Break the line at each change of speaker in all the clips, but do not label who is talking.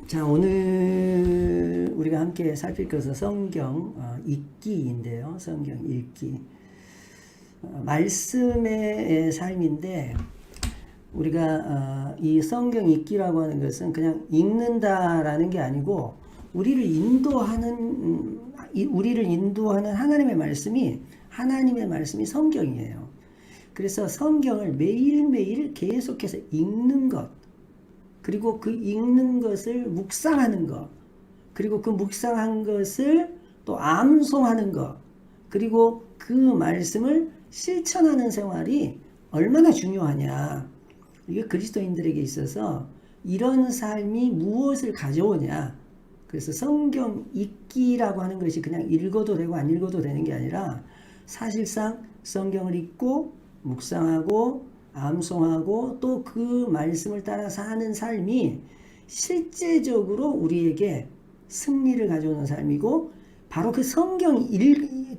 자, 오늘 우리가 함께 살필 것은 성경 읽기인데요. 성경 읽기. 말씀의 삶인데, 우리가 이 성경 읽기라고 하는 것은 그냥 읽는다라는 게 아니고, 우리를 인도하는 하나님의 말씀이 성경이에요. 그래서 성경을 매일매일 계속해서 읽는 것, 그리고 그 읽는 것을 묵상하는 것, 그리고 그 묵상한 것을 또 암송하는 것, 그리고 그 말씀을 실천하는 생활이 얼마나 중요하냐. 이게 그리스도인들에게 있어서 이런 삶이 무엇을 가져오냐. 그래서 성경 읽기라고 하는 것이 그냥 읽어도 되고 안 읽어도 되는 게 아니라, 사실상 성경을 읽고 묵상하고 암송하고 또 그 말씀을 따라 사는 삶이 실제적으로 우리에게 승리를 가져오는 삶이고, 바로 그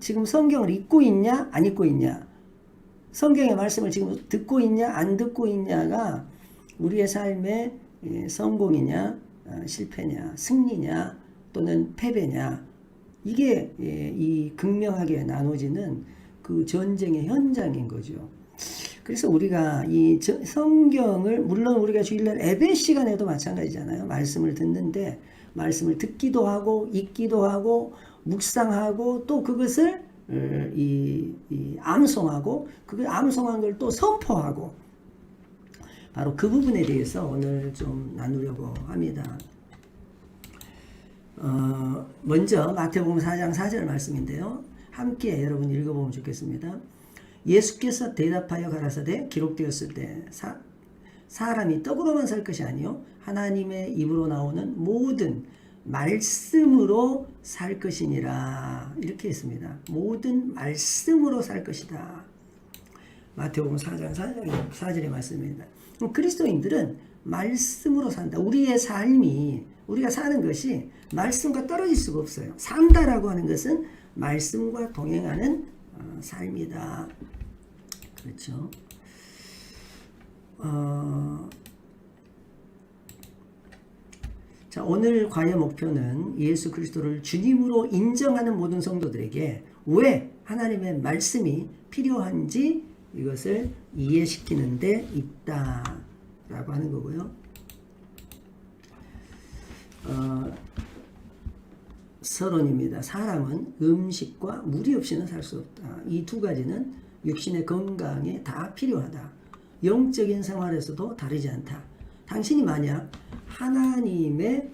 지금 성경을 읽고 있냐 안 읽고 있냐, 성경의 말씀을 지금 듣고 있냐 안 듣고 있냐가 우리의 삶의 성공이냐 실패냐, 승리냐 또는 패배냐, 이게 이 극명하게 나눠지는 그 전쟁의 현장인 거죠. 그래서 우리가 이 성경을, 물론 우리가 주일날 예배 시간에도 마찬가지잖아요. 말씀을 듣는데, 말씀을 듣기도 하고 읽기도 하고 묵상하고 또 그것을 암송하고, 그 암송한 걸 또 선포하고, 바로 그 부분에 대해서 오늘 좀 나누려고 합니다. 먼저 마태복음 4장 4절 말씀인데요. 함께 여러분 읽어보면 좋겠습니다. 예수께서 대답하여 가라사대 기록되었을 때 사람이 떡으로만 살 것이 아니요 하나님의 입으로 나오는 모든 말씀으로 살 것이니라, 이렇게 했습니다. 모든 말씀으로 살 것이다. 마태복음 4장 4절의 말씀입니다. 그리스도인들은 말씀으로 산다. 우리의 삶이, 우리가 사는 것이 말씀과 떨어질 수가 없어요. 산다라고 하는 것은 말씀과 동행하는 삶이다. 그렇죠. 자, 오늘 과의 목표는 예수 그리스도를 주님으로 인정하는 모든 성도들에게 왜 하나님의 말씀이 필요한지 이것을 이해시키는 데 있다라고 하는 거고요. 서론입니다. 사람은 음식과 물이 없이는 살 수 없다. 이 두 가지는 육신의 건강에 다 필요하다. 영적인 생활에서도 다르지 않다. 당신이 만약 하나님의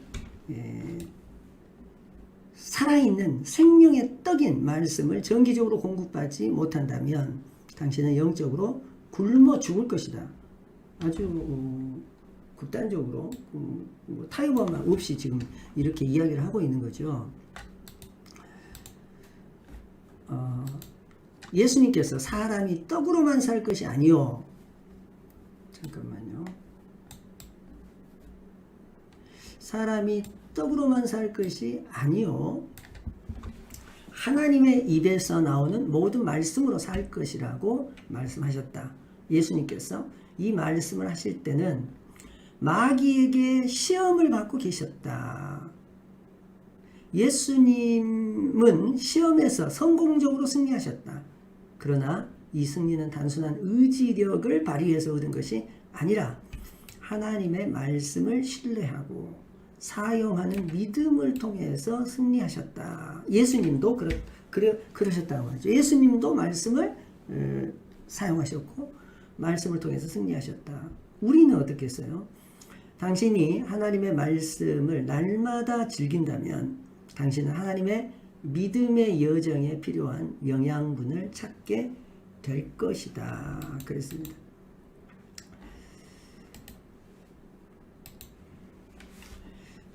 살아있는 생명의 떡인 말씀을 정기적으로 공급받지 못한다면 당신은 영적으로 굶어 죽을 것이다. 아주 극단적으로 타협만 없이 지금 이렇게 이야기를 하고 있는 거죠. 예수님께서 사람이 떡으로만 살 것이 아니요. 잠깐만요. 사람이 떡으로만 살 것이 아니요. 하나님의 입에서 나오는 모든 말씀으로 살 것이라고 말씀하셨다. 예수님께서 이 말씀을 하실 때는 마귀에게 시험을 받고 계셨다. 예수님은 시험에서 성공적으로 승리하셨다. 그러나 이 승리는 단순한 의지력을 발휘해서 얻은 것이 아니라 하나님의 말씀을 신뢰하고 사용하는 믿음을 통해서 승리하셨다. 예수님도 그러셨다고 하죠. 예수님도 말씀을 사용하셨고 말씀을 통해서 승리하셨다. 우리는 어떻게 했어요? 당신이 하나님의 말씀을 날마다 즐긴다면 당신은 하나님의 믿음의 여정에 필요한 영양분을 찾게 될 것이다. 그랬습니다.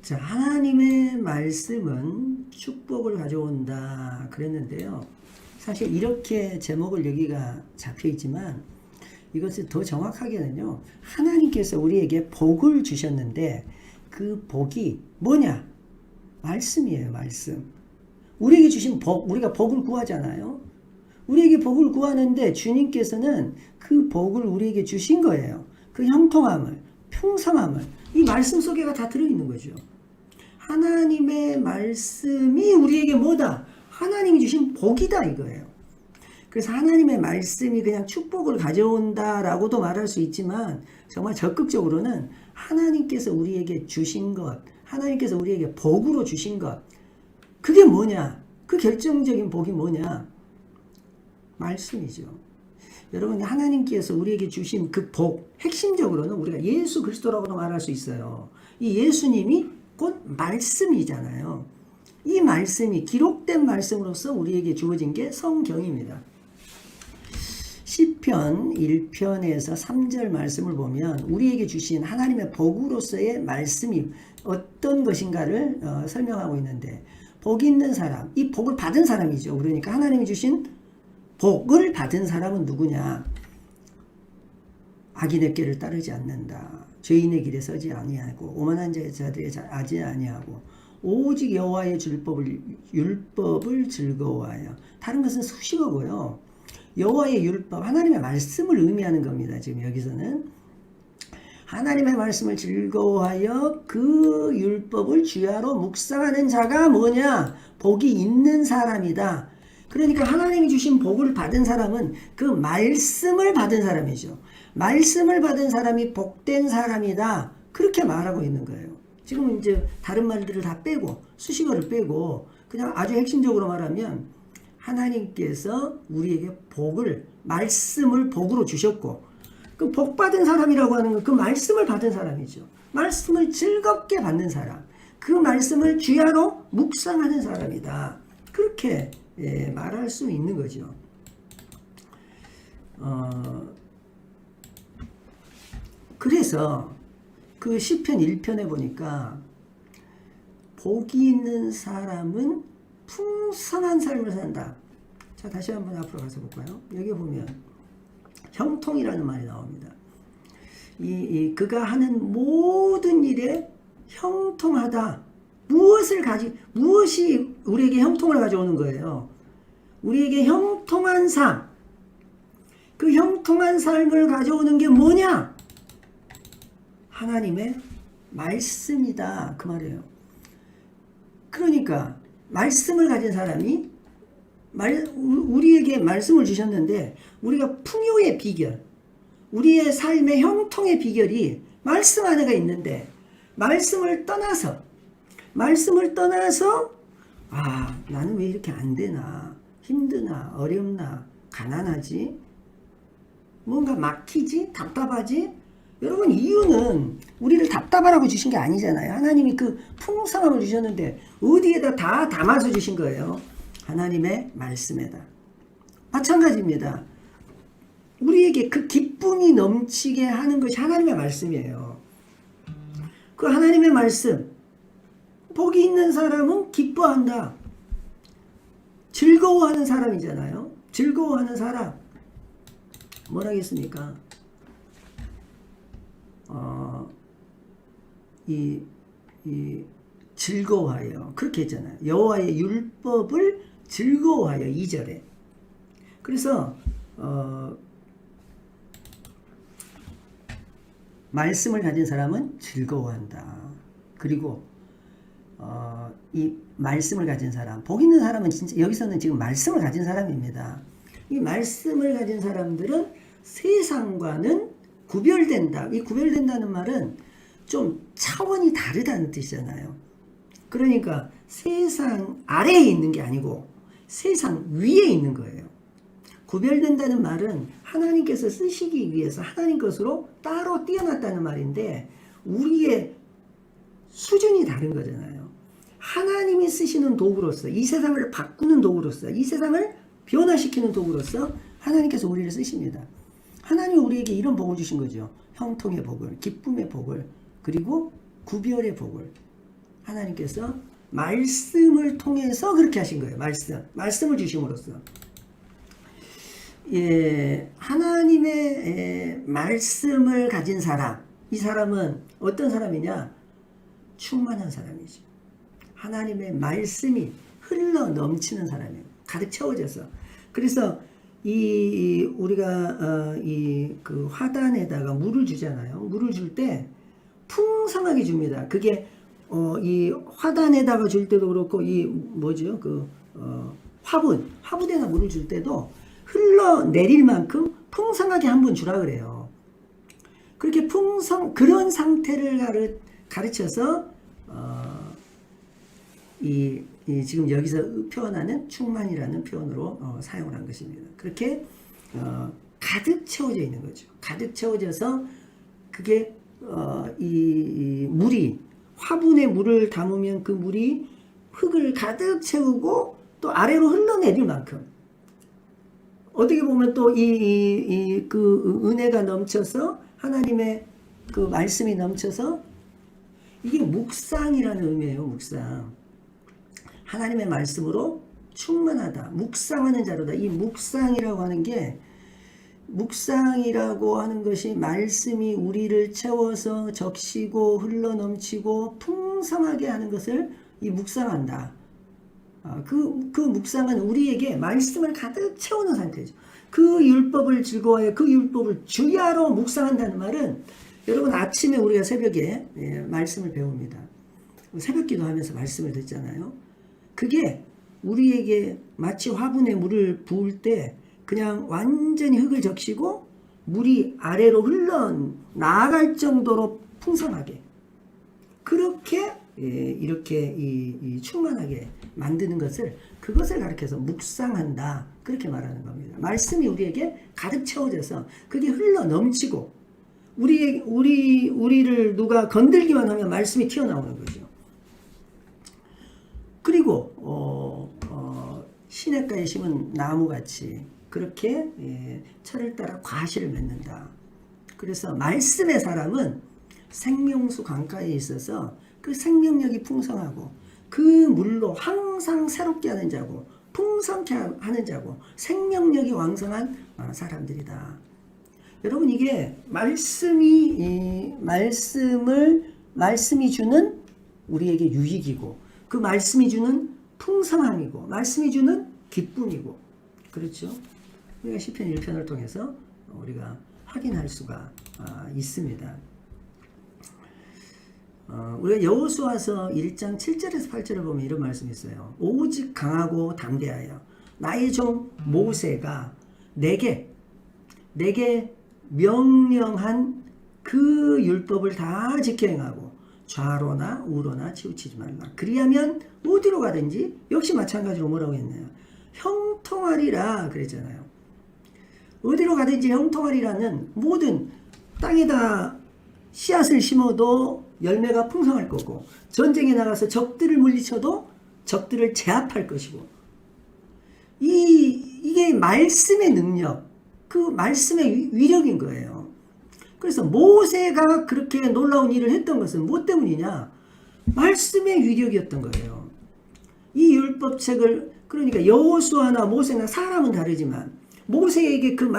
자, 하나님의 말씀은 축복을 가져온다 그랬는데요. 사실 이렇게 제목을 여기가 잡혀 있지만 이것을 더 정확하게는요, 하나님께서 우리에게 복을 주셨는데 그 복이 뭐냐? 말씀이에요. 말씀. 우리에게 주신 복, 우리가 복을 구하잖아요. 우리에게 복을 구하는데 주님께서는 그 복을 우리에게 주신 거예요. 그 형통함을, 평상함을 이 말씀 속에가 다 들어있는 거죠. 하나님의 말씀이 우리에게 뭐다? 하나님이 주신 복이다 이거예요. 그래서 하나님의 말씀이 그냥 축복을 가져온다라고도 말할 수 있지만 정말 적극적으로는 하나님께서 우리에게 주신 것, 하나님께서 우리에게 복으로 주신 것, 그게 뭐냐? 그 결정적인 복이 뭐냐? 말씀이죠. 여러분, 하나님께서 우리에게 주신 그 복, 핵심적으로는 우리가 예수 그리스도라고도 말할 수 있어요. 이 예수님이 곧 말씀이잖아요. 이 말씀이 기록된 말씀으로서 우리에게 주어진 게 성경입니다. 시편 1편에서 3절 말씀을 보면 우리에게 주신 하나님의 복으로서의 말씀이 어떤 것인가를 설명하고 있는데, 복 있는 사람, 이 복을 받은 사람이죠. 그러니까 하나님이 주신 복을 받은 사람은 누구냐? 악인의 길을 따르지 않는다. 죄인의 길에 서지 아니하고 오만한 자들의 하지 아니하고 오직 여호와의 율법을 즐거워하여. 다른 것은 수식어고요. 여호와의 율법, 하나님의 말씀을 의미하는 겁니다. 지금 여기서는 하나님의 말씀을 즐거워하여 그 율법을 주야로 묵상하는 자가 뭐냐? 복이 있는 사람이다. 그러니까 하나님이 주신 복을 받은 사람은 그 말씀을 받은 사람이죠. 말씀을 받은 사람이 복된 사람이다. 그렇게 말하고 있는 거예요. 지금 이제 다른 말들을 다 빼고 수식어를 빼고 그냥 아주 핵심적으로 말하면 하나님께서 우리에게 복을, 말씀을 복으로 주셨고, 그 복 받은 사람이라고 하는 건 그 말씀을 받은 사람이죠. 말씀을 즐겁게 받는 사람, 그 말씀을 주야로 묵상하는 사람이다. 그렇게 말할 수 있는 거죠. 그래서 그 시편 1편에 보니까 복이 있는 사람은 풍성한 삶을 산다. 자, 다시 한번 앞으로 가서 볼까요? 여기 보면 형통이라는 말이 나옵니다. 그가 하는 모든 일에 형통하다. 무엇이 우리에게 형통을 가져오는 거예요? 우리에게 형통한 삶. 그 형통한 삶을 가져오는 게 뭐냐? 하나님의 말씀이다. 그 말이에요. 그러니까 말씀을 가진 사람이 우리에게 말씀을 주셨는데, 우리가 풍요의 비결, 우리의 삶의 형통의 비결이 말씀 안에가 있는데, 말씀을 떠나서 나는 왜 이렇게 안 되나, 힘드나, 어렵나, 가난하지, 뭔가 막히지, 답답하지. 여러분, 이유는 우리를 답답하라고 주신 게 아니잖아요. 하나님이 그 풍성함을 주셨는데 어디에다 다 담아서 주신 거예요? 하나님의 말씀에다. 마찬가지입니다. 우리에게 그 기쁨이 넘치게 하는 것이 하나님의 말씀이에요. 그 하나님의 말씀, 복이 있는 사람은 기뻐한다. 즐거워하는 사람이잖아요. 즐거워하는 사람, 뭐라겠습니까? 즐거워하여, 그렇게 했잖아요. 여호와의 율법을 즐거워하여, 2절에. 그래서 말씀을 가진 사람은 즐거워한다. 그리고 이 말씀을 가진 사람, 복 있는 사람은 진짜 여기서는 지금 말씀을 가진 사람입니다. 이 말씀을 가진 사람들은 세상과는 구별된다. 이 구별된다는 말은 좀 차원이 다르다는 뜻이잖아요. 그러니까 세상 아래에 있는 게 아니고 세상 위에 있는 거예요. 구별된다는 말은 하나님께서 쓰시기 위해서 하나님 것으로 따로 띄어났다는 말인데, 우리의 수준이 다른 거잖아요. 하나님이 쓰시는 도구로서, 이 세상을 바꾸는 도구로서, 이 세상을 변화시키는 도구로서 하나님께서 우리를 쓰십니다. 하나님이 우리에게 이런 복을 주신 거죠. 형통의 복을, 기쁨의 복을, 그리고 구별의 복을 하나님께서 말씀을 통해서 그렇게 하신 거예요. 말씀을 주심으로써. 하나님의 말씀을 가진 사람, 이 사람은 어떤 사람이냐? 충만한 사람이죠. 하나님의 말씀이 흘러 넘치는 사람이에요. 가득 채워져서. 그래서 우리가 그 화단에다가 물을 주잖아요. 물을 줄 때 풍성하게 줍니다. 그게 이 화단에다가 줄 때도 그렇고 이 뭐죠? 화분에다 물을 줄 때도 흘러내릴 만큼 풍성하게 한번 주라 그래요. 그렇게 그런 상태를 가르쳐서 지금 여기서 표현하는 충만이라는 표현으로 사용을 한 것입니다. 그렇게 가득 채워져 있는 거죠. 가득 채워져서 그게 이 물이 화분에 물을 담으면 그 물이 흙을 가득 채우고 또 아래로 흘러내릴 만큼 어떻게 보면 또 그 은혜가 넘쳐서 하나님의 그 말씀이 넘쳐서 이게 묵상이라는 의미예요. 묵상. 하나님의 말씀으로 충만하다. 묵상하는 자로다. 이 묵상이라고 하는 것이 말씀이 우리를 채워서 적시고 흘러넘치고 풍성하게 하는 것을 이 묵상한다. 그 묵상은 우리에게 말씀을 가득 채우는 상태죠. 그 율법을 즐거워해 그 율법을 주야로 묵상한다는 말은 여러분 아침에 우리가 새벽에 말씀을 배웁니다. 새벽 기도하면서 말씀을 듣잖아요. 그게 우리에게 마치 화분에 물을 부을 때 그냥 완전히 흙을 적시고 물이 아래로 흘러나갈 정도로 풍성하게 그렇게 이렇게 충만하게 만드는 그것을 가르쳐서 묵상한다. 그렇게 말하는 겁니다. 말씀이 우리에게 가득 채워져서 그게 흘러 넘치고 우리를 누가 건들기만 하면 말씀이 튀어나오는 거죠. 그리고 시냇가에 심은 나무같이 그렇게 철을 따라 과실을 맺는다. 그래서 말씀의 사람은 생명수 강가에 있어서 그 생명력이 풍성하고 그 물로 항상 새롭게 하는 자고 풍성케 하는 자고 생명력이 왕성한 사람들이다. 여러분 이게 말씀이 주는 우리에게 유익이고 그 말씀이 주는 풍성함이고 말씀이 주는 기쁨이고 그렇죠. 우리가 시편 1편을 통해서 우리가 확인할 수가 있습니다. 우리가 여호수아서 1장 7절에서 8절을 보면 이런 말씀이 있어요. 오직 강하고 담대하여 나의 종 모세가 내게 명령한 그 율법을 다 지켜 행하고 좌로나 우로나 치우치지 말라. 그리하면 어디로 가든지 역시 마찬가지로 뭐라고 했나요? 형통하리라 그랬잖아요. 어디로 가든지 형통하리라는 모든 땅에다 씨앗을 심어도 열매가 풍성할 거고 전쟁에 나가서 적들을 물리쳐도 적들을 제압할 것이고 이게 말씀의 능력, 그 말씀의 위력인 거예요. 그래서 모세가 그렇게 놀라운 일을 했던 것은 무엇 때문이냐? 말씀의 위력이었던 거예요. 이 율법책을 그러니까 여호수아나 모세나 사람은 다르지만 모세에게 그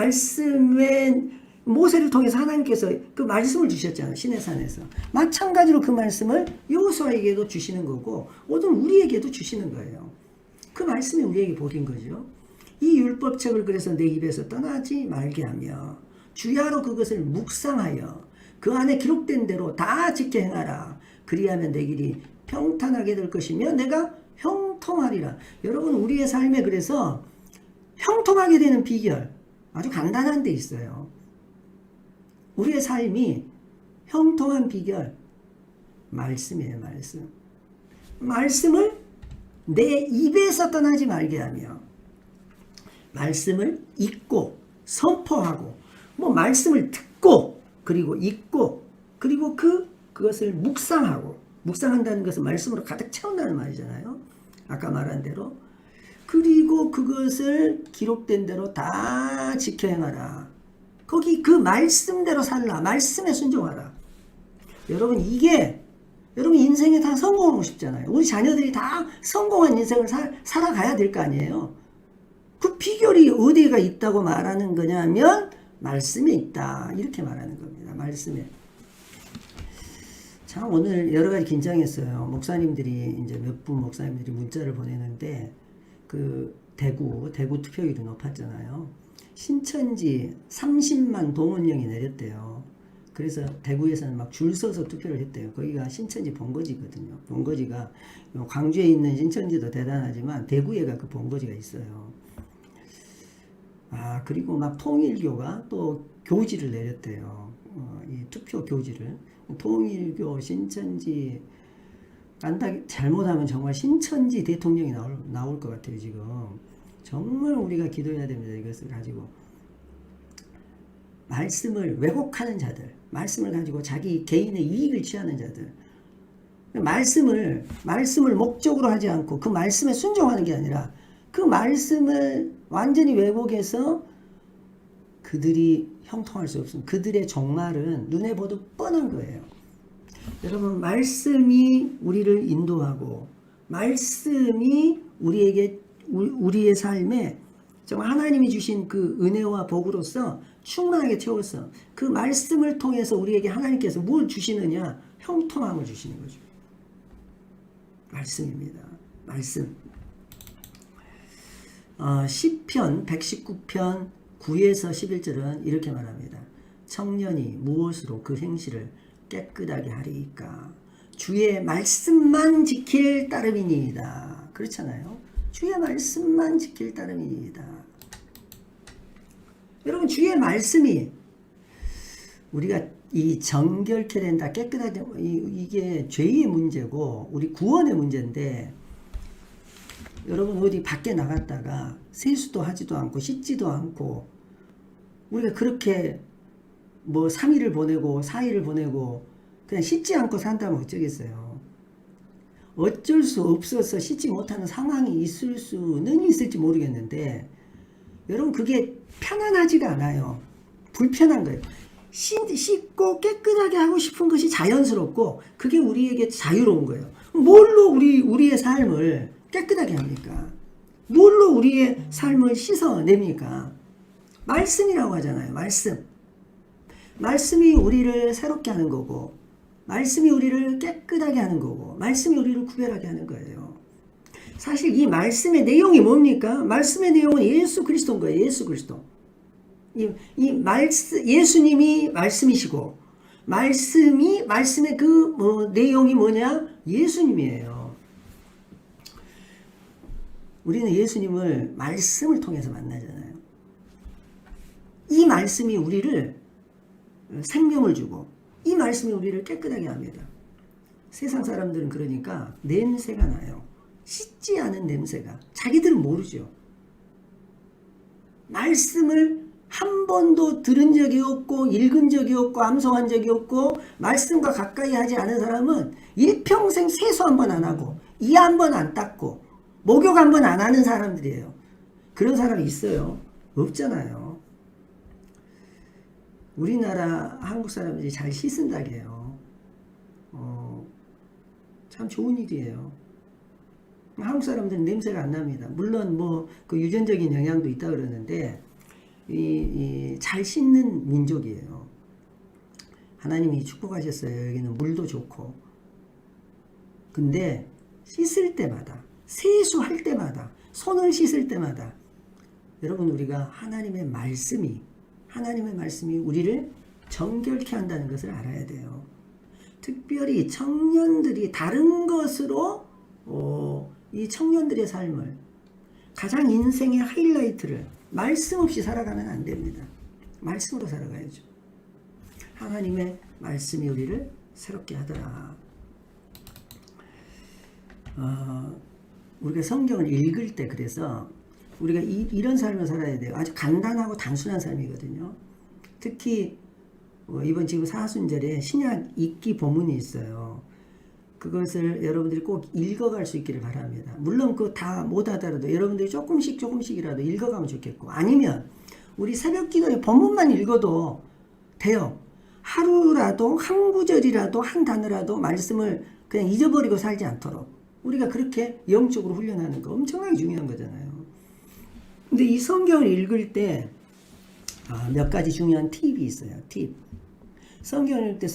모세를 통해서 하나님께서 그 말씀을 주셨잖아요. 시내산에서. 마찬가지로 그 말씀을 여호수아에게도 주시는 거고 오늘 우리에게도 주시는 거예요. 그 말씀이 우리에게 복인 거죠. 이 율법책을 그래서 내 입에서 떠나지 말게 하며 주야로 그것을 묵상하여 그 안에 기록된 대로 다 지켜 행하라. 그리하면 내 길이 평탄하게 될 것이며 내가 형통하리라. 여러분 우리의 삶에 그래서 형통하게 되는 비결 아주 간단한 데 있어요. 우리의 삶이 형통한 비결 말씀이에요. 말씀을 내 입에서 떠나지 말게 하며 말씀을 읽고 선포하고 말씀을 듣고 그리고 읽고 그리고 그것을 묵상한다는 것은 말씀으로 가득 채운다는 말이잖아요. 아까 말한 대로 그리고 그것을 기록된 대로 다 지켜 행하라. 거기 그 말씀대로 살라. 말씀에 순종하라. 여러분 여러분 인생에 다 성공하고 싶잖아요. 우리 자녀들이 다 성공한 인생을 살아가야 될 거 아니에요. 그 비결이 어디가 있다고 말하는 거냐면 말씀에 있다. 이렇게 말하는 겁니다. 말씀에. 참 오늘 여러 가지 긴장했어요. 목사님들이 이제 몇 분 목사님들이 문자를 보내는데 그 대구 투표율이 높았잖아요. 신천지 30만 동원령이 내렸대요. 그래서 대구에서는 막 줄 서서 투표를 했대요. 거기가 신천지 본거지거든요. 본거지가 광주에 있는 신천지도 대단하지만 대구에가 그 본거지가 있어요. 아, 그리고 막 통일교가 또 교지를 내렸대요. 이 투표 교지를. 통일교, 신천지, 잘못하면 정말 신천지 대통령이 나올 것 같아요, 지금. 정말 우리가 기도해야 됩니다, 이것을 가지고. 말씀을 왜곡하는 자들, 말씀을 가지고 자기 개인의 이익을 취하는 자들, 말씀을 목적으로 하지 않고 그 말씀에 순종하는 게 아니라 그 말씀을 완전히 왜곡해서 그들이 형통할 수 없습니다. 그들의 종말은 눈에 보듯 뻔한 거예요. 여러분, 말씀이 우리를 인도하고 말씀이 우리의 삶에 정말 하나님이 주신 그 은혜와 복으로서 충만하게 채워서 그 말씀을 통해서 우리에게 하나님께서 뭘 주시느냐? 형통함을 주시는 거죠. 말씀입니다. 말씀. 시편 119편 9에서 11절은 이렇게 말합니다. 청년이 무엇으로 그 행실을 깨끗하게 하리이까? 주의 말씀만 지킬 따름이니이다. 그렇잖아요. 주의 말씀만 지킬 따름이니이다. 여러분, 주의 말씀이 우리가 이 정결케 된다, 깨끗하게, 이게 죄의 문제고 우리 구원의 문제인데, 여러분 어디 밖에 나갔다가 세수도 하지도 않고 씻지도 않고 우리가 그렇게 뭐 3일을 보내고 4일을 보내고 그냥 씻지 않고 산다면 어쩌겠어요. 어쩔 수 없어서 씻지 못하는 상황이 있을 수는 있을지 모르겠는데, 여러분 그게 편안하지가 않아요. 불편한 거예요. 씻고 깨끗하게 하고 싶은 것이 자연스럽고 그게 우리에게 자유로운 거예요. 뭘로 우리의 삶을 깨끗하게 합니까? 뭘로 우리의 삶을 씻어냅니까? 말씀이라고 하잖아요. 말씀이 우리를 새롭게 하는 거고, 말씀이 우리를 깨끗하게 하는 거고, 말씀이 우리를 구별하게 하는 거예요. 사실 이 말씀의 내용이 뭡니까? 말씀의 내용은 예수 그리스도인 거예요. 예수 그리스도. 예수님이 말씀이시고, 말씀의 내용이 뭐냐? 예수님이에요. 우리는 예수님을 말씀을 통해서 만나잖아요. 이 말씀이 우리를 생명을 주고, 이 말씀이 우리를 깨끗하게 합니다. 세상 사람들은 그러니까 냄새가 나요. 씻지 않은 냄새가. 자기들은 모르죠. 말씀을 한 번도 들은 적이 없고 읽은 적이 없고 암송한 적이 없고 말씀과 가까이 하지 않은 사람은 일평생 세수 한 번 안 하고 이 한 번 안 닦고 목욕 한 번 안 하는 사람들이에요. 그런 사람이 있어요? 없잖아요. 우리나라 한국 사람들이 잘 씻은다게요. 참 좋은 일이에요. 한국 사람들은 냄새가 안 납니다. 물론 그 유전적인 영향도 있다 그러는데 잘 씻는 민족이에요. 하나님이 축복하셨어요. 여기는 물도 좋고. 근데 씻을 때마다, 세수할 때마다, 손을 씻을 때마다 여러분 우리가 하나님의 말씀이 우리를 정결케 한다는 것을 알아야 돼요. 특별히 청년들이 다른 것으로 이 청년들의 삶을, 가장 인생의 하이라이트를 말씀 없이 살아가면 안 됩니다. 말씀으로 살아가야죠. 하나님의 말씀이 우리를 새롭게 하더라. 우리가 성경을 읽을 때 그래서 우리가 이런 삶을 살아야 돼요. 아주 간단하고 단순한 삶이거든요. 특히 이번 지금 사순절에 신약 읽기 본문이 있어요. 그것을 여러분들이 꼭 읽어갈 수 있기를 바랍니다. 물론 그거 다 못하더라도 여러분들이 조금씩이라도 읽어가면 좋겠고, 아니면 우리 새벽 기도에 본문만 읽어도 돼요. 하루라도 한 구절이라도 한 단어라도 말씀을 그냥 잊어버리고 살지 않도록 우리가 그렇게 영적으로 훈련하는 거 엄청나게 중요한 거잖아요. 근데 이 성경을 읽을 때 몇 가지 중요한 팁이 있어요. 팁. 성경을 읽을 때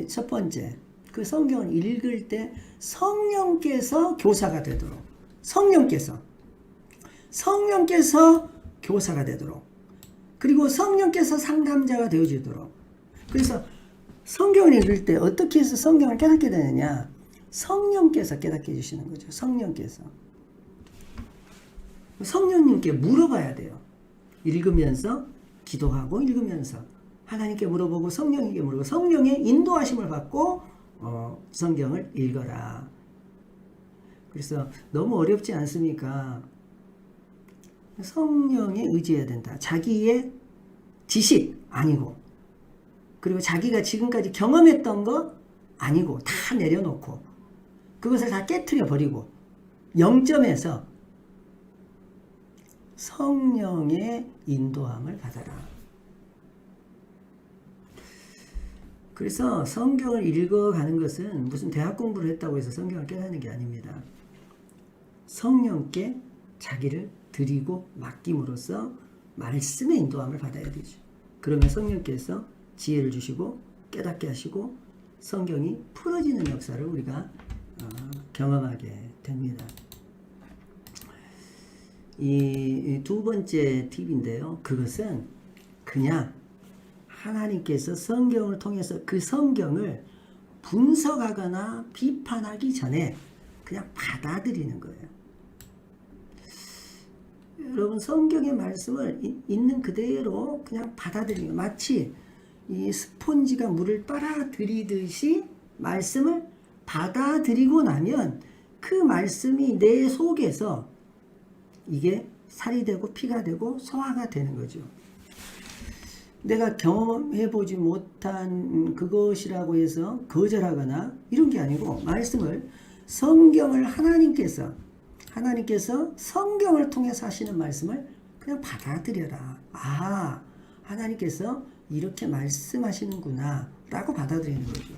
첫 번째, 그 성경을 읽을 때 성령께서 교사가 되도록, 성령께서 교사가 되도록, 그리고 성령께서 상담자가 되어주도록. 그래서 성경을 읽을 때 어떻게 해서 성경을 깨닫게 되느냐? 성령께서 깨닫게 해주시는 거죠. 성령께서. 성령님께 물어봐야 돼요. 읽으면서, 기도하고 읽으면서 하나님께 물어보고 성령에게 물어보고 성령의 인도하심을 받고 성경을 읽어라. 그래서 너무 어렵지 않습니까? 성령에 의지해야 된다. 자기의 지식 아니고, 그리고 자기가 지금까지 경험했던 거 아니고 다 내려놓고 그것을 다 깨트려 버리고 0점에서 성령의 인도함을 받아라. 그래서 성경을 읽어가는 것은 무슨 대학 공부를 했다고 해서 성경을 깨닫는 게 아닙니다. 성령께 자기를 드리고 맡김으로써 말씀의 인도함을 받아야 되죠. 그러면 성령께서 지혜를 주시고 깨닫게 하시고 성경이 풀어지는 역사를 우리가 경험하게 됩니다. 이 두 번째 팁인데요. 그것은 그냥 하나님께서 성경을 통해서 그 성경을 분석하거나 비판하기 전에 그냥 받아들이는 거예요. 여러분, 성경의 말씀을 있는 그대로 그냥 받아들이는 거예요. 마치 이 스폰지가 물을 빨아들이듯이 말씀을 받아들이고 나면 그 말씀이 내 속에서 이게 살이 되고 피가 되고 소화가 되는 거죠. 내가 경험해보지 못한 그것이라고 해서 거절하거나 이런 게 아니고, 말씀을, 성경을 하나님께서 성경을 통해서 하시는 말씀을 그냥 받아들여라. 아, 하나님께서 이렇게 말씀하시는구나 라고 받아들이는 거죠.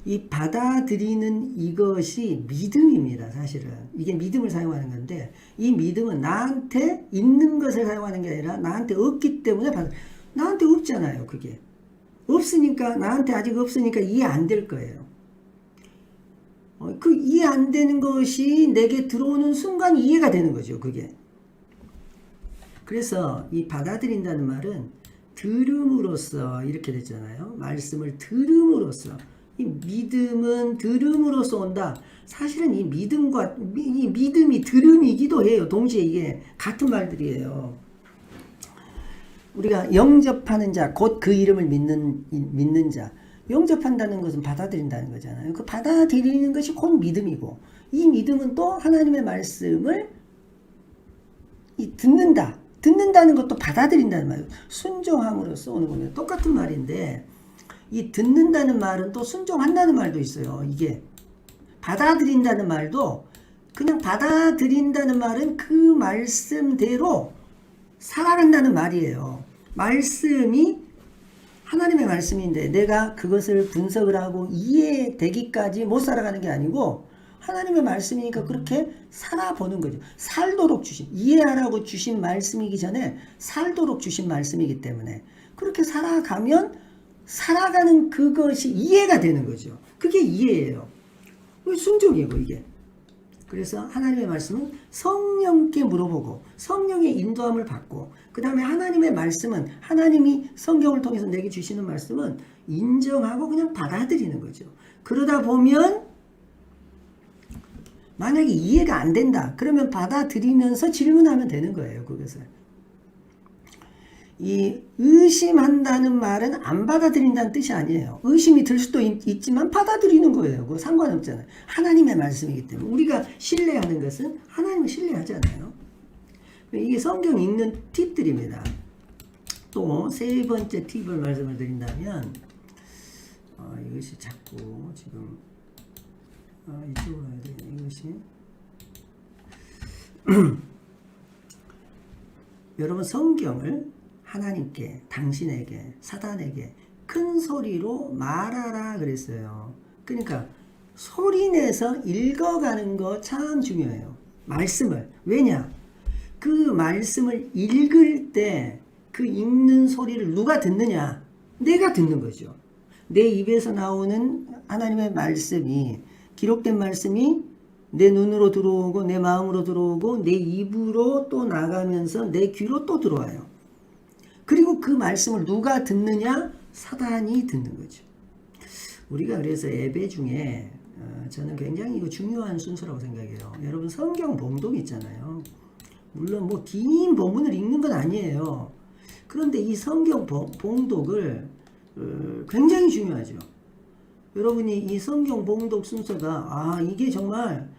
이 받아들이는 이것이 믿음입니다. 사실은 이게 믿음을 사용하는 건데, 이 믿음은 나한테 있는 것을 사용하는 게 아니라 나한테 없기 때문에 나한테 없잖아요. 그게 없으니까, 나한테 아직 없으니까 이해 안 될 거예요. 그 이해 안 되는 것이 내게 들어오는 순간 이해가 되는 거죠. 그게. 그래서 이 받아들인다는 말은 들음으로써 이렇게 됐잖아요. 말씀을 들음으로써. 이 믿음은 들음으로써 온다. 사실은 이 믿음과 이 믿음이 들음이기도 해요. 동시에 이게 같은 말들이에요. 우리가 영접하는 자, 곧 그 이름을 믿는 자. 영접한다는 것은 받아들인다는 거잖아요. 그 받아들이는 것이 곧 믿음이고, 이 믿음은 또 하나님의 말씀을 듣는다. 듣는다는 것도 받아들인다는 말이에요. 순종함으로써 오는 겁니다. 똑같은 말인데, 이 듣는다는 말은 또 순종한다는 말도 있어요. 이게 받아들인다는 말도, 그냥 받아들인다는 말은 그 말씀대로 살아간다는 말이에요. 말씀이 하나님의 말씀인데 내가 그것을 분석을 하고 이해되기까지 못 살아가는 게 아니고, 하나님의 말씀이니까 그렇게 살아보는 거죠. 살도록 주신, 이해하라고 주신 말씀이기 전에 살도록 주신 말씀이기 때문에 그렇게 살아가면 살아가는 그것이 이해가 되는 거죠. 그게 이해예요. 순종이고 이게. 그래서 하나님의 말씀은 성령께 물어보고 성령의 인도함을 받고, 그 다음에 하나님의 말씀은, 하나님이 성경을 통해서 내게 주시는 말씀은 인정하고 그냥 받아들이는 거죠. 그러다 보면 만약에 이해가 안 된다 그러면 받아들이면서 질문하면 되는 거예요. 그것을. 이 의심한다는 말은 안 받아들인다는 뜻이 아니에요. 의심이 들 수도 있지만 받아들이는 거예요. 그거 상관없잖아요. 하나님의 말씀이기 때문에. 우리가 신뢰하는 것은 하나님을 신뢰하잖아요. 이게 성경 읽는 팁들입니다. 또 세 번째 팁을 말씀을 드린다면, 이것이 자꾸 지금 이쪽으로 해야 되겠네. 이것이 여러분, 성경을 하나님께, 당신에게, 사단에게 큰 소리로 말하라 그랬어요. 그러니까 소리내서 읽어가는 거 참 중요해요. 말씀을. 왜냐? 그 말씀을 읽을 때 그 읽는 소리를 누가 듣느냐? 내가 듣는 거죠. 내 입에서 나오는 하나님의 말씀이, 기록된 말씀이 내 눈으로 들어오고 내 마음으로 들어오고 내 입으로 또 나가면서 내 귀로 또 들어와요. 그리고 그 말씀을 누가 듣느냐? 사단이 듣는 거죠. 우리가 그래서 예배 중에 저는 굉장히 이거 중요한 순서라고 생각해요. 여러분 성경 봉독 있잖아요. 물론 뭐 긴 본문을 읽는 건 아니에요. 그런데 이 성경 봉독을 굉장히 중요하죠. 여러분이 이 성경 봉독 순서가 이게 정말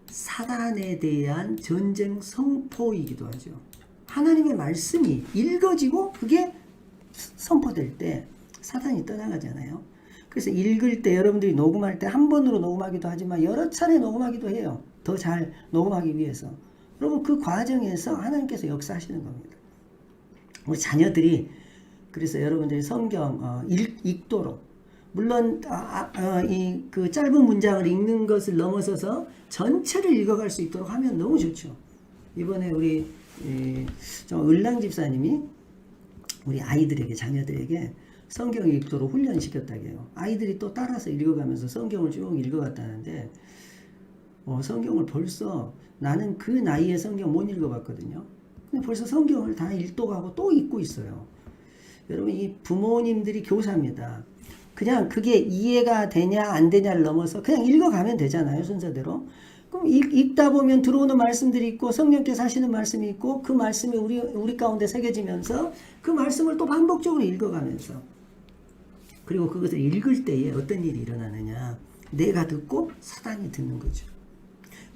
사단에 대한 전쟁 선포이기도 하죠. 하나님의 말씀이 읽어지고 그게 선포될 때 사단이 떠나가잖아요. 그래서 읽을 때 여러분들이 녹음할 때 한 번으로 녹음하기도 하지만 여러 차례 녹음하기도 해요. 더 잘 녹음하기 위해서. 여러분 그 과정에서 하나님께서 역사하시는 겁니다. 우리 자녀들이 그래서 여러분들이 성경 읽도록 물론 이 그 짧은 문장을 읽는 것을 넘어서서 전체를 읽어갈 수 있도록 하면 너무 좋죠. 이번에 우리 을랑 집사님이 우리 아이들에게 자녀들에게 성경 읽도록 훈련시켰다고 해요. 아이들이 또 따라서 읽어가면서 성경을 쭉 읽어갔다는데 성경을 벌써 나는 그 나이에 성경 못 읽어봤거든요. 근데 벌써 성경을 다 읽도가고 또 읽고 있어요. 여러분 이 부모님들이 교사입니다. 그냥 그게 이해가 되냐 안 되냐를 넘어서 그냥 읽어가면 되잖아요. 순서대로. 그럼 읽다 보면 들어오는 말씀들이 있고 성령께서 하시는 말씀이 있고 그 말씀이 우리 가운데 새겨지면서 그 말씀을 또 반복적으로 읽어가면서 그리고 그것을 읽을 때에 어떤 일이 일어나느냐. 내가 듣고 사단이 듣는 거죠.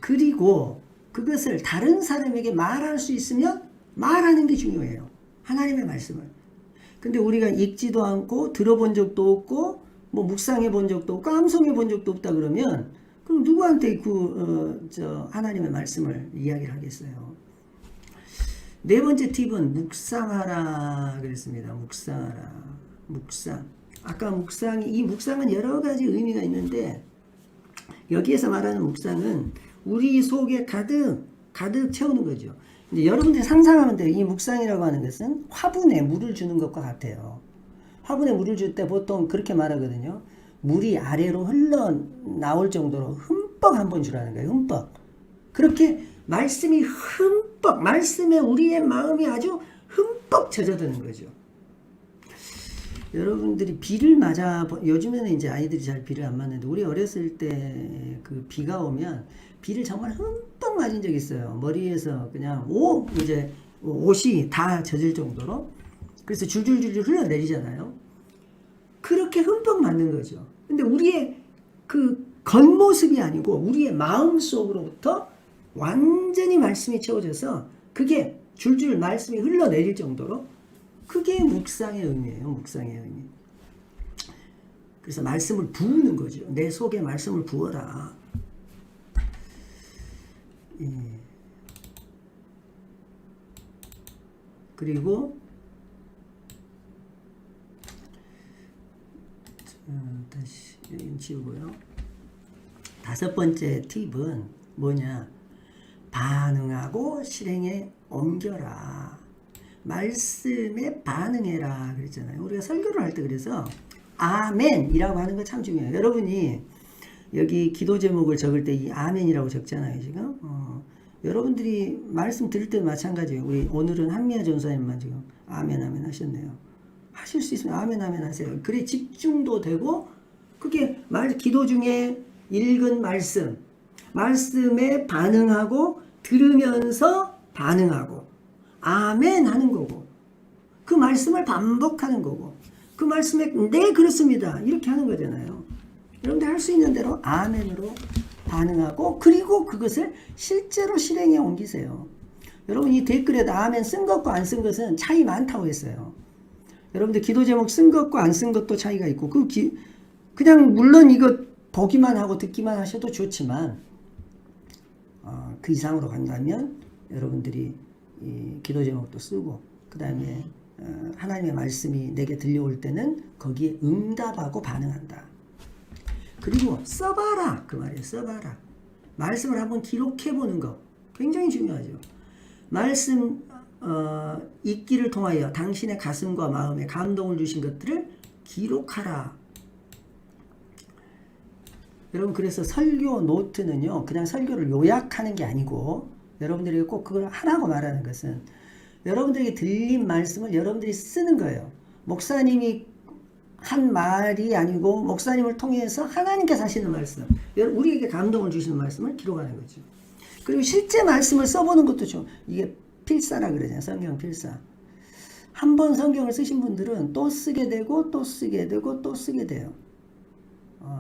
그리고 그것을 다른 사람에게 말할 수 있으면 말하는 게 중요해요. 하나님의 말씀을. 근데 우리가 읽지도 않고 들어본 적도 없고 뭐 묵상해 본 적도 없고 암송해 본 적도 없다 그러면 그럼 누구한테 하나님의 말씀을 이야기를 하겠어요. 네 번째 팁은 묵상하라 그랬습니다. 묵상하라. 묵상. 아까 이 묵상은 여러 가지 의미가 있는데 여기에서 말하는 묵상은 우리 속에 가득 채우는 거죠. 이제 여러분들이 상상하면 돼요. 이 묵상이라고 하는 것은 화분에 물을 주는 것과 같아요. 화분에 물을 줄 때 보통 그렇게 말하거든요. 물이 아래로 흘러나올 정도로 흠뻑 한번 주라는 거예요. 흠뻑. 그렇게 말씀이 흠뻑, 말씀에 우리의 마음이 아주 흠뻑 젖어드는 거죠. 여러분들이 비를 요즘에는 이제 아이들이 잘 비를 안 맞는데 우리 어렸을 때 그 비가 오면 비를 정말 흠뻑 맞은 적이 있어요. 머리에서 그냥 옷이 다 젖을 정도로. 그래서 줄줄줄줄 흘러내리잖아요. 그렇게 흠뻑 맞는 거죠. 근데 우리의 그 겉모습이 아니고 우리의 마음 속으로부터 완전히 말씀이 채워져서 그게 줄줄 말씀이 흘러내릴 정도로 그게 묵상의 의미예요. 묵상의 의미. 그래서 말씀을 부으는 거죠. 내 속에 말씀을 부어라. 예. 그리고 다시 여기 지우고요. 다섯 번째 팁은 뭐냐? 반응하고 실행에 옮겨라. 말씀에 반응해라 그랬잖아요. 우리가 설교를 할 때 그래서 아멘이라고 하는 거 참 중요해요. 여러분이 여기 기도 제목을 적을 때 이 아멘이라고 적잖아요. 지금 여러분들이 말씀 들을 때도 마찬가지예요. 우리 오늘은 한미아 전사님만 지금 아멘 아멘 하셨네요. 하실 수 있으면 아멘 아멘 하세요. 그래 집중도 되고 그게 기도 중에 읽은 말씀에 반응하고 들으면서 반응하고 아멘 하는 거고 그 말씀을 반복하는 거고 그 말씀에 네 그렇습니다 이렇게 하는 거잖아요. 여러분들 할 수 있는 대로 아멘으로 반응하고 그리고 그것을 실제로 실행에 옮기세요. 여러분 이 댓글에도 아멘 쓴 것과 안 쓴 것은 차이 많다고 했어요. 여러분들 기도 제목 쓴 것과 안 쓴 것도 차이가 있고 그냥 물론 이거 보기만 하고 듣기만 하셔도 좋지만 그 이상으로 간다면 여러분들이 이 기도 제목도 쓰고 그 다음에 하나님의 말씀이 내게 들려올 때는 거기에 응답하고 반응한다. 그리고 써봐라 그 말이에요. 써봐라. 말씀을 한번 기록해보는 거 굉장히 중요하죠. 말씀 읽기를 통하여 당신의 가슴과 마음에 감동을 주신 것들을 기록하라. 여러분 그래서 설교 노트는요 그냥 설교를 요약하는 게 아니고 여러분들에게 꼭 그걸 하라고 말하는 것은 여러분들에게 들린 말씀을 여러분들이 쓰는 거예요. 목사님이 한 말이 아니고 목사님을 통해서 하나님께서 하시는 말씀, 우리에게 감동을 주시는 말씀을 기록하는 거죠. 그리고 실제 말씀을 써보는 것도 좀, 이게 필사라 그러잖아요. 성경 필사. 한 번 성경을 쓰신 분들은 또 쓰게 되고 또 쓰게 되고 또 쓰게 돼요.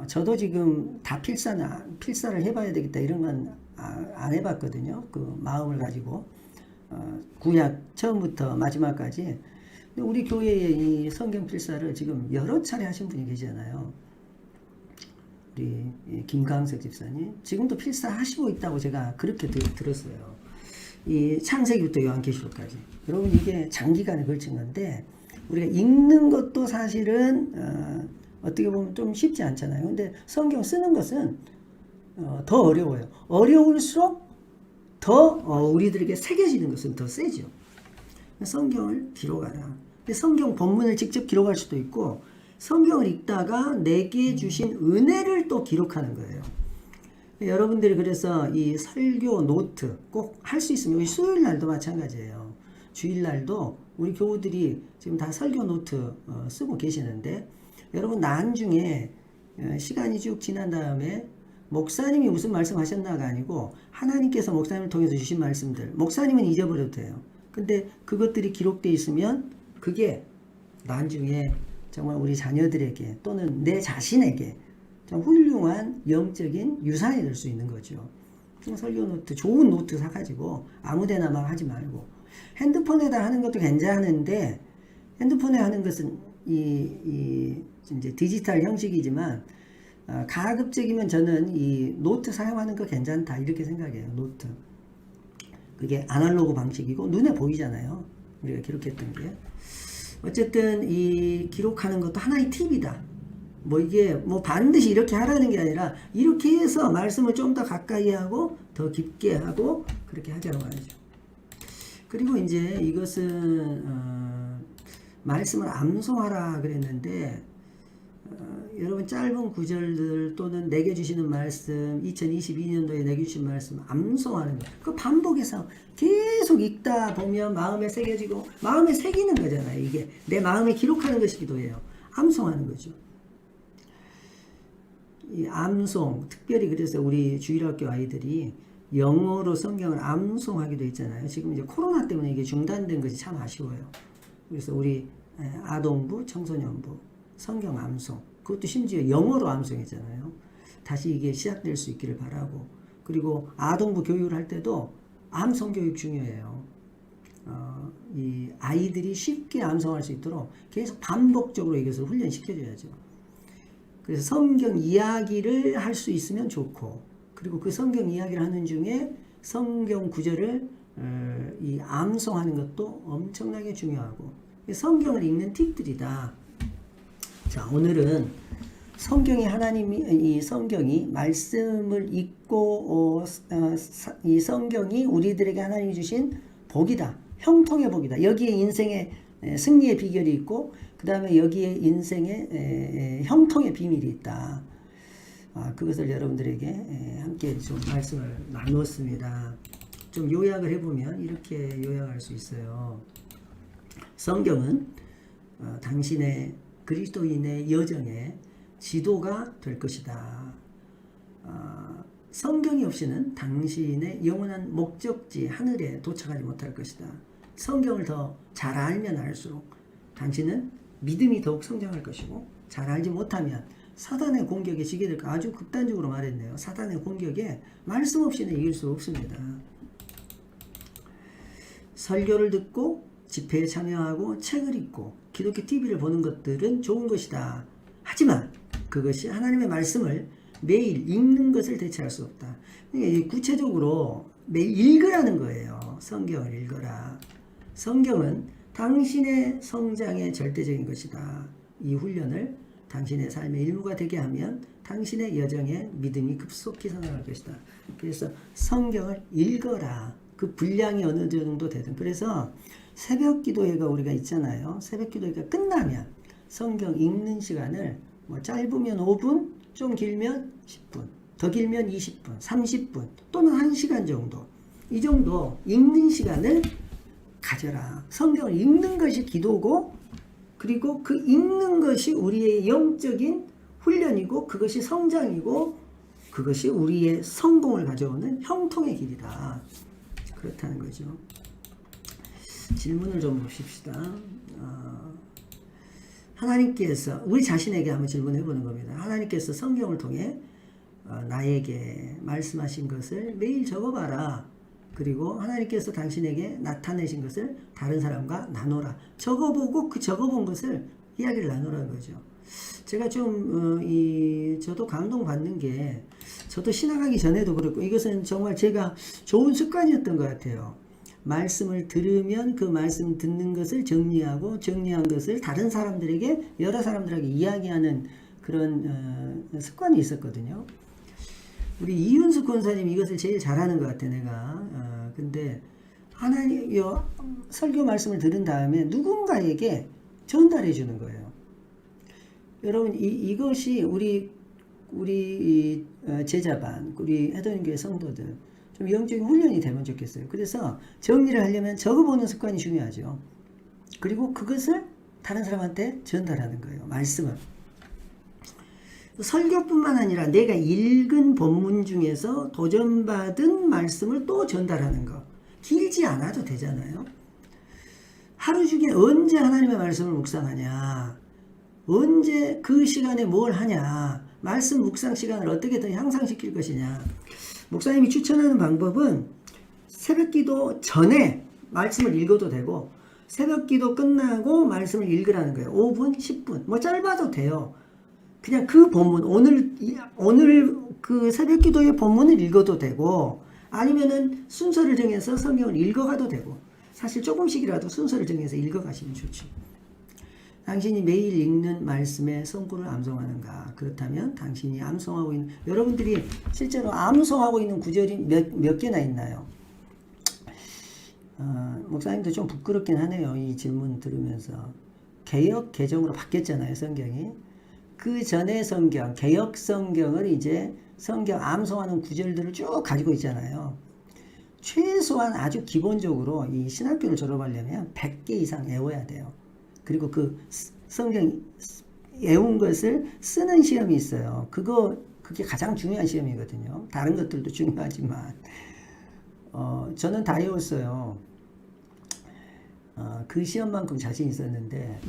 저도 지금 다 필사를 해봐야 되겠다 이런 건 안 해봤거든요. 그 마음을 가지고 구약 처음부터 마지막까지. 근데 우리 교회의 이 성경 필사를 지금 여러 차례 하신 분이 계시잖아요. 우리 김강석 집사님 지금도 필사하시고 있다고 제가 그렇게 들었어요. 이 창세기부터 요한계시록까지. 여러분 이게 장기간에 걸친 건데 우리가 읽는 것도 사실은 어떻게 보면 좀 쉽지 않잖아요. 근데 성경 쓰는 것은 더 어려워요. 어려울수록 더 우리들에게 새겨지는 것은 더 세죠. 성경을 기록하라. 성경 본문을 직접 기록할 수도 있고 성경을 읽다가 내게 주신 은혜를 또 기록하는 거예요. 여러분들이 그래서 이 설교 노트 꼭 할 수 있으면 우리 수요일 날도 마찬가지예요. 주일 날도 우리 교우들이 지금 다 설교 노트 쓰고 계시는데 여러분 나중에 시간이 쭉 지난 다음에 목사님이 무슨 말씀 하셨나가 아니고 하나님께서 목사님을 통해서 주신 말씀들 목사님은 잊어버려도 돼요. 근데 그것들이 기록되어 있으면 그게 나중에 정말 우리 자녀들에게 또는 내 자신에게 좀 훌륭한 영적인 유산이 될 수 있는 거죠. 설교 노트 좋은 노트 사가지고 아무데나 막 하지 말고 핸드폰에다 하는 것도 괜찮은데 핸드폰에 하는 것은 이제 디지털 형식이지만 가급적이면 저는 이 노트 사용하는 거 괜찮다 이렇게 생각해요. 노트 그게 아날로그 방식이고 눈에 보이잖아요. 우리가 기록했던 게 어쨌든 이 기록하는 것도 하나의 팁이다. 뭐 이게 뭐 반드시 이렇게 하라는 게 아니라 이렇게 해서 말씀을 좀 더 가까이 하고 더 깊게 하고 그렇게 하자고 하죠. 그리고 이제 이것은 말씀을 암송하라 그랬는데 여러분 짧은 구절들 또는 내게 주시는 말씀 2022년도에 내게 주신 말씀 암송하는 거 그 반복해서 계속 읽다 보면 마음에 새겨지고 마음에 새기는 거잖아요. 이게 내 마음에 기록하는 것이기도 해요. 암송하는 거죠. 이 암송 특별히 그래서 우리 주일학교 아이들이 영어로 성경을 암송하기도 했잖아요. 지금 이제 코로나 때문에 이게 중단된 것이 참 아쉬워요. 그래서 우리 아동부, 청소년부 성경 암송 그것도 심지어 영어로 암송했잖아요. 다시 이게 시작될 수 있기를 바라고 그리고 아동부 교육을 할 때도 암송 교육 중요해요. 이 아이들이 쉽게 암송할 수 있도록 계속 반복적으로 이것을 훈련시켜줘야죠. 그래서 성경 이야기를 할 수 있으면 좋고 그리고 그 성경 이야기를 하는 중에 성경 구절을 이 암송하는 것도 엄청나게 중요하고 성경을 읽는 팁들이다. 자 오늘은 성경이 이 성경이 말씀을 읽고 이 성경이 우리들에게 하나님이 주신 복이다. 형통의 복이다. 여기에 인생의 승리의 비결이 있고 그 다음에 여기에 인생의 형통의 비밀이 있다. 그것을 여러분들에게 함께 좀 말씀을 나누었습니다. 좀 요약을 해보면 이렇게 요약할 수 있어요. 성경은 당신의 그리스도인의 여정의 지도가 될 것이다. 성경이 없이는 당신의 영원한 목적지 하늘에 도착하지 못할 것이다. 성경을 더 잘 알면 알수록 당신은 믿음이 더욱 성장할 것이고 잘 알지 못하면 사단의 공격에 지게 될까 아주 극단적으로 말했네요. 사단의 공격에 말씀 없이는 이길 수 없습니다. 설교를 듣고 집회에 참여하고 책을 읽고 기독교 TV를 보는 것들은 좋은 것이다. 하지만 그것이 하나님의 말씀을 매일 읽는 것을 대체할 수 없다. 그러니까 구체적으로 매일 읽으라는 거예요. 성경을 읽어라. 성경은 당신의 성장의 절대적인 것이다. 이 훈련을 당신의 삶의 일부가 되게 하면 당신의 여정에 믿음이 급속히 성장할 것이다. 그래서 성경을 읽어라. 그 분량이 어느 정도 되든. 그래서 새벽 기도회가 우리가 있잖아요. 새벽 기도회가 끝나면 성경 읽는 시간을 뭐 짧으면 5분, 좀 길면 10분, 더 길면 20분, 30분 또는 1시간 정도 이 정도 읽는 시간을 가져라. 성경을 읽는 것이 기도고 그리고 그 읽는 것이 우리의 영적인 훈련이고 그것이 성장이고 그것이 우리의 성공을 가져오는 형통의 길이다. 그렇다는 거죠. 질문을 좀 보십시다. 하나님께서 우리 자신에게 한번 질문해 보는 겁니다. 하나님께서 성경을 통해 나에게 말씀하신 것을 매일 적어봐라. 그리고 하나님께서 당신에게 나타내신 것을 다른 사람과 나눠라. 적어보고 그 적어본 것을 이야기를 나누라는 거죠. 제가 좀 저도 감동받는 게 저도 신학하기 전에도 그렇고 이것은 정말 제가 좋은 습관이었던 것 같아요. 말씀을 들으면 그 말씀 듣는 것을 정리하고 정리한 것을 다른 사람들에게 여러 사람들에게 이야기하는 그런 습관이 있었거든요. 우리 이윤숙 권사님이 이것을 제일 잘하는 것 같아 내가. 근데 하나님 설교 말씀을 들은 다음에 누군가에게 전달해 주는 거예요. 여러분 이것이 우리 제자반 우리 해동교회 성도들 좀 영적인 훈련이 되면 좋겠어요. 그래서 정리를 하려면 적어보는 습관이 중요하죠. 그리고 그것을 다른 사람한테 전달하는 거예요. 말씀을. 설교뿐만 아니라 내가 읽은 본문 중에서 도전받은 말씀을 또 전달하는 거. 길지 않아도 되잖아요. 하루 중에 언제 하나님의 말씀을 묵상하냐. 언제 그 시간에 뭘 하냐. 말씀 묵상 시간을 어떻게 더 향상시킬 것이냐. 목사님이 추천하는 방법은 새벽기도 전에 말씀을 읽어도 되고 새벽기도 끝나고 말씀을 읽으라는 거예요. 5분, 10분. 뭐 짧아도 돼요. 그냥 그 본문 오늘 그 새벽기도의 본문을 읽어도 되고 아니면은 순서를 정해서 성경을 읽어가도 되고 사실 조금씩이라도 순서를 정해서 읽어가시면 좋죠. 당신이 매일 읽는 말씀의 성구를 암송하는가? 그렇다면 당신이 암송하고 있는 여러분들이 실제로 암송하고 있는 구절이 몇 개나 있나요? 목사님도 좀 부끄럽긴 하네요. 이 질문 들으면서 개역 개정으로 바뀌었잖아요. 성경이. 그 전에 성경, 개역 성경을 이제 성경 암송하는 구절들을 쭉 가지고 있잖아요. 최소한 아주 기본적으로 이 신학교를 졸업하려면 100개 이상 외워야 돼요. 그리고 그 성경 외운 것을 쓰는 시험이 있어요. 그게 가장 중요한 시험이거든요. 다른 것들도 중요하지만 저는 다 외웠어요. 그 시험만큼 자신 있었는데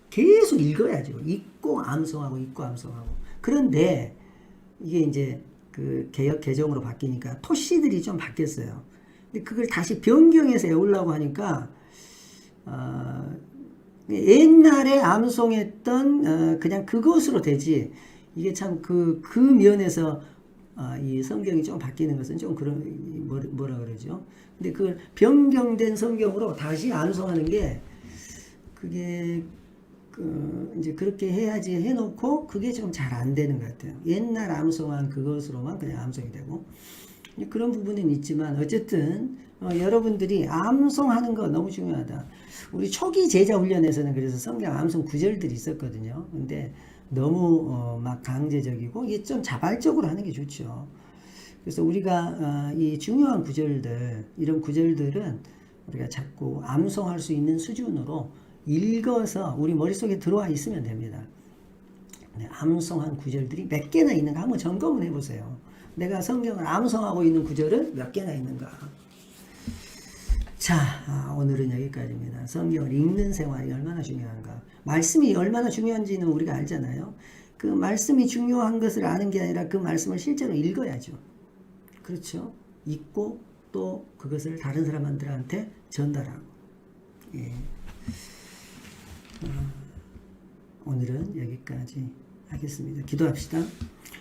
계속 읽어야죠. 읽고 암송하고 읽고 암송하고. 그런데 이게 이제 그 개역 개정으로 바뀌니까 토시들이 좀 바뀌었어요. 근데 그걸 다시 변경해서 외우려고 하니까 옛날에 암송했던 그냥 그것으로 되지. 이게 참 그 면에서 이 성경이 좀 바뀌는 것은 좀 그런 뭐라 그러죠. 근데 그 변경된 성경으로 다시 암송하는 게 그게 이제 그렇게 해야지 해놓고 그게 좀 잘 안 되는 것 같아요. 옛날 암송한 그것으로만 그냥 암송이 되고 그런 부분은 있지만 어쨌든 여러분들이 암송하는 거 너무 중요하다. 우리 초기 제자 훈련에서는 그래서 성경 암송 구절들이 있었거든요. 근데 너무 막 강제적이고 이게 좀 자발적으로 하는 게 좋죠. 그래서 우리가 이 중요한 구절들 이런 구절들은 우리가 자꾸 암송할 수 있는 수준으로 읽어서 우리 머릿속에 들어와 있으면 됩니다. 암송한 구절들이 몇 개나 있는가 한번 점검을 해보세요. 내가 성경을 암송하고 있는 구절은 몇 개나 있는가. 자, 오늘은 여기까지입니다. 성경을 읽는 생활이 얼마나 중요한가. 말씀이 얼마나 중요한지는 우리가 알잖아요. 그 말씀이 중요한 것을 아는 게 아니라 그 말씀을 실제로 읽어야죠. 그렇죠? 읽고 또 그것을 다른 사람들한테 전달하고. 예. 오늘은 여기까지 하겠습니다. 기도합시다.